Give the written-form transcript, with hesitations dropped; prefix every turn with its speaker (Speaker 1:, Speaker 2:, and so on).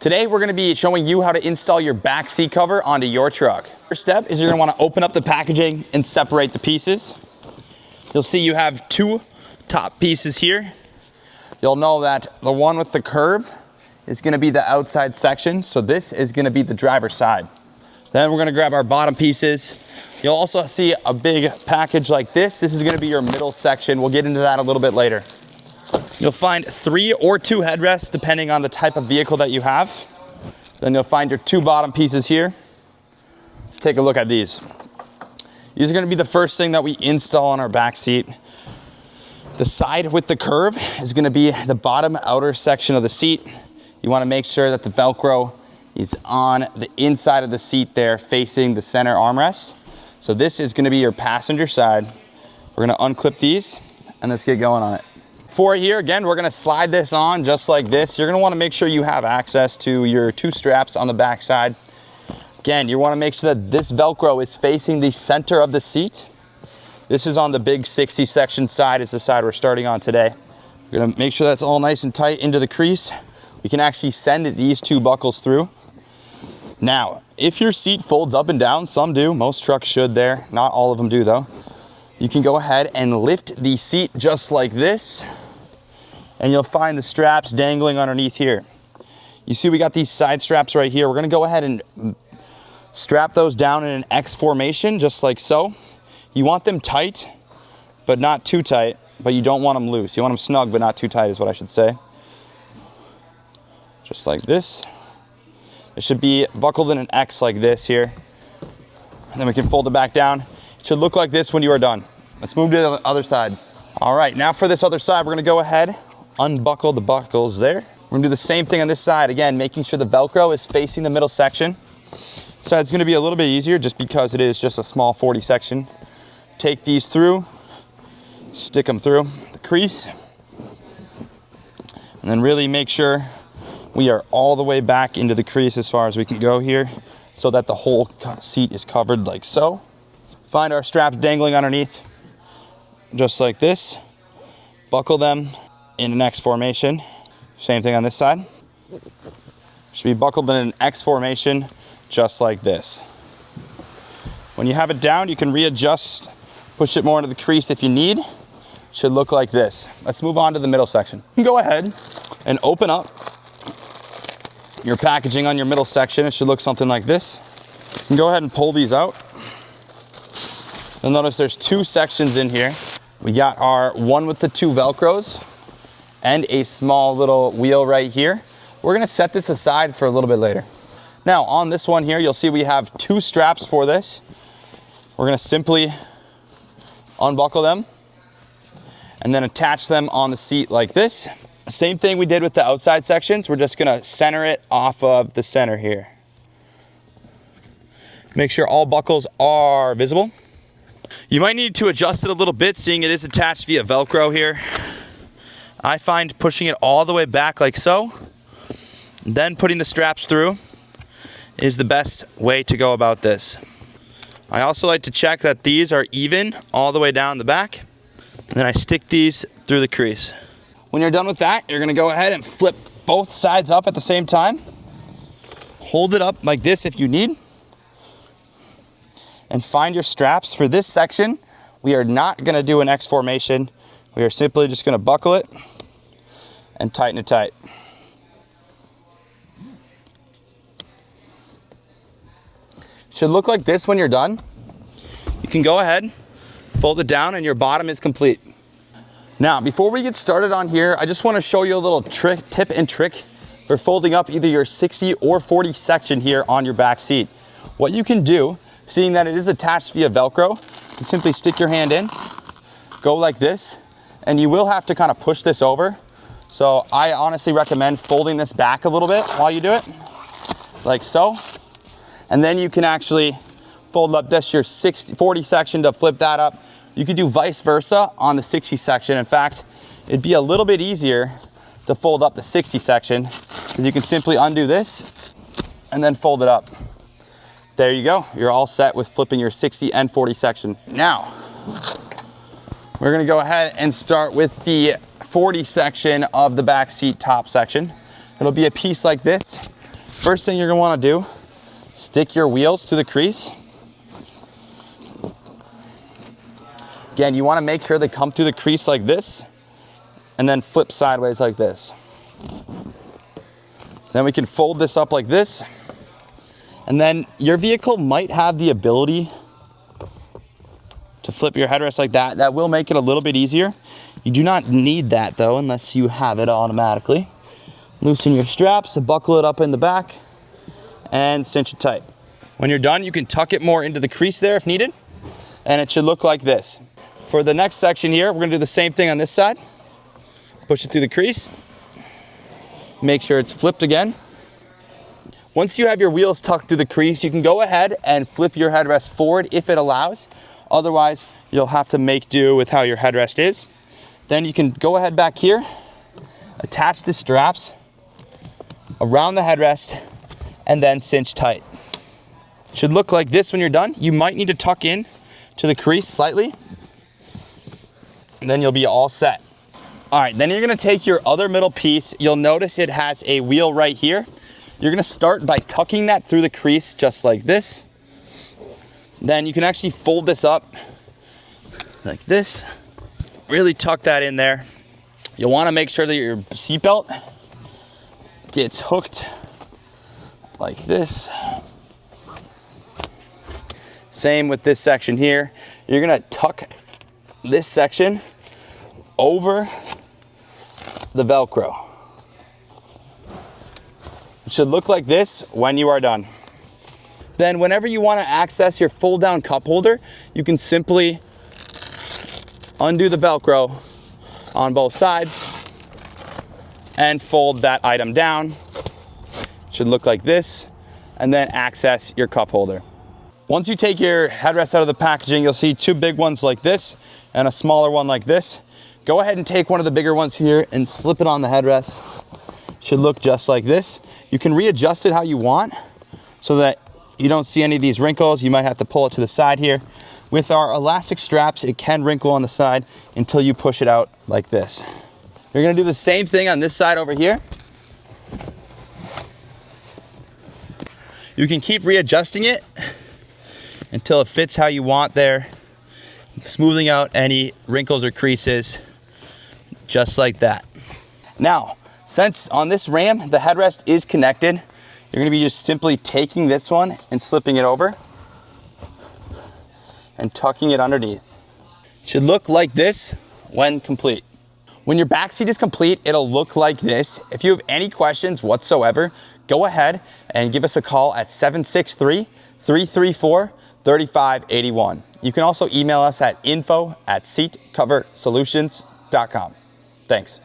Speaker 1: Today we're gonna be showing you how to install your back seat cover onto your truck. First step is you're gonna wanna open up the packaging and separate the pieces. You'll see you have two top pieces here. You'll know that the one with the curve is gonna be the outside section, so this is gonna be the driver's side. Then we're gonna grab our bottom pieces. You'll also see a big package like this. This is gonna be your middle section. We'll get into that a little bit later. You'll find 3 or 2 headrests depending on the type of vehicle that you have. Then you'll find your 2 bottom pieces here. Let's take a look at these. These are gonna be the first thing that we install on our back seat. The side with the curve is gonna be the bottom outer section of the seat. You wanna make sure that the Velcro is on the inside of the seat there facing the center armrest. So this is gonna be your passenger side. We're gonna unclip these and let's get going on it. For here, again, we're gonna slide this on just like this. You're gonna wanna make sure you have access to your 2 straps on the back side. Again, you wanna make sure that this Velcro is facing the center of the seat. This is on the big 60 section side, is the side we're starting on today. We're gonna make sure that's all nice and tight into the crease. We can actually send these 2 buckles through. Now, if your seat folds up and down, some do, most trucks should there, not all of them do though. You can go ahead and lift the seat just like this, and you'll find the straps dangling underneath here. You see we got these side straps right here. We're gonna go ahead and strap those down in an X formation, just like so. You want them tight, but not too tight, but you don't want them loose. You want them snug, but not too tight is what I should say. Just like this. It should be buckled in an X like this here. And then we can fold it back down. It should look like this when you are done. Let's move to the other side. All right, now for this other side, we're gonna go ahead, unbuckle the buckles there. We're gonna do the same thing on this side. Again, making sure the Velcro is facing the middle section. So it's gonna be a little bit easier just because it is just a small 40 section. Take these through, stick them through the crease, and then really make sure we are all the way back into the crease as far as we can go here so that the whole seat is covered like so. Find our straps dangling underneath, just like this. Buckle them in an X formation. Same thing on this side. Should be buckled in an X formation, just like this. When you have it down, you can readjust, push it more into the crease if you need. Should look like this. Let's move on to the middle section. You can go ahead and open up your packaging on your middle section. It should look something like this. You can go ahead and pull these out. You'll notice there's 2 sections in here. We got our one with the 2 Velcros and a small little wheel right here. We're gonna set this aside for a little bit later. Now on this one here, you'll see we have 2 straps for this. We're gonna simply unbuckle them and then attach them on the seat like this. Same thing we did with the outside sections. We're just gonna center it off of the center here. Make sure all buckles are visible. You might need to adjust it a little bit, seeing it is attached via Velcro here. I find pushing it all the way back like so, then putting the straps through is the best way to go about this. I also like to check that these are even all the way down the back, and then I stick these through the crease. When you're done with that, you're gonna go ahead and flip both sides up at the same time. Hold it up like this if you need, and find your straps. For this section, we are not gonna do an X formation. We are simply just gonna buckle it and tighten it tight. Should look like this when you're done. You can go ahead, fold it down, and your bottom is complete. Now, before we get started on here, I just wanna show you a little tip and trick for folding up either your 60 or 40 section here on your back seat. What you can do, seeing that it is attached via Velcro, you can simply stick your hand in, go like this, and you will have to kind of push this over. So I honestly recommend folding this back a little bit while you do it, like so. And then you can actually fold up this your 40 section to flip that up. You could do vice versa on the 60 section. In fact, it'd be a little bit easier to fold up the 60 section because you can simply undo this and then fold it up. There you go. You're all set with flipping your 60 and 40 section. Now, we're gonna go ahead and start with the 40 section of the back seat top section. It'll be a piece like this. First thing you're gonna wanna do, stick your wheels to the crease. Again, you wanna make sure they come through the crease like this, and then flip sideways like this. Then we can fold this up like this, and then your vehicle might have the ability to flip your headrest like that. That will make it a little bit easier. You do not need that though, unless you have it automatically. Loosen your straps, buckle it up in the back, and cinch it tight. When you're done, you can tuck it more into the crease there if needed, and it should look like this. For the next section here, we're gonna do the same thing on this side. Push it through the crease. Make sure it's flipped again. Once you have your wheels tucked through the crease, you can go ahead and flip your headrest forward if it allows. Otherwise, you'll have to make do with how your headrest is. Then you can go ahead back here, attach the straps around the headrest, and then cinch tight. Should look like this when you're done. You might need to tuck in to the crease slightly, and then you'll be all set. All right, then you're gonna take your other middle piece. You'll notice it has a wheel right here. You're gonna start by tucking that through the crease just like this. Then you can actually fold this up like this. Really tuck that in there. You'll wanna make sure that your seatbelt gets hooked like this. Same with this section here. You're gonna tuck this section over the Velcro. It should look like this when you are done. Then whenever you want to access your fold down cup holder, you can simply undo the Velcro on both sides and fold that item down. It should look like this, and then access your cup holder. Once you take your headrest out of the packaging, you'll see two big ones like this and a smaller one like this. Go ahead and take one of the bigger ones here and slip it on the headrest. Should look just like this. You can readjust it how you want so that you don't see any of these wrinkles. You might have to pull it to the side here. With our elastic straps, it can wrinkle on the side until you push it out like this. You're gonna do the same thing on this side over here. You can keep readjusting it until it fits how you want there, smoothing out any wrinkles or creases, just like that. Now, since on this Ram, the headrest is connected, you're gonna be just simply taking this one and slipping it over and tucking it underneath. It should look like this when complete. When your back seat is complete, it'll look like this. If you have any questions whatsoever, go ahead and give us a call at 763-334-3581. You can also email us at info@seatcoversolutions.com. Thanks.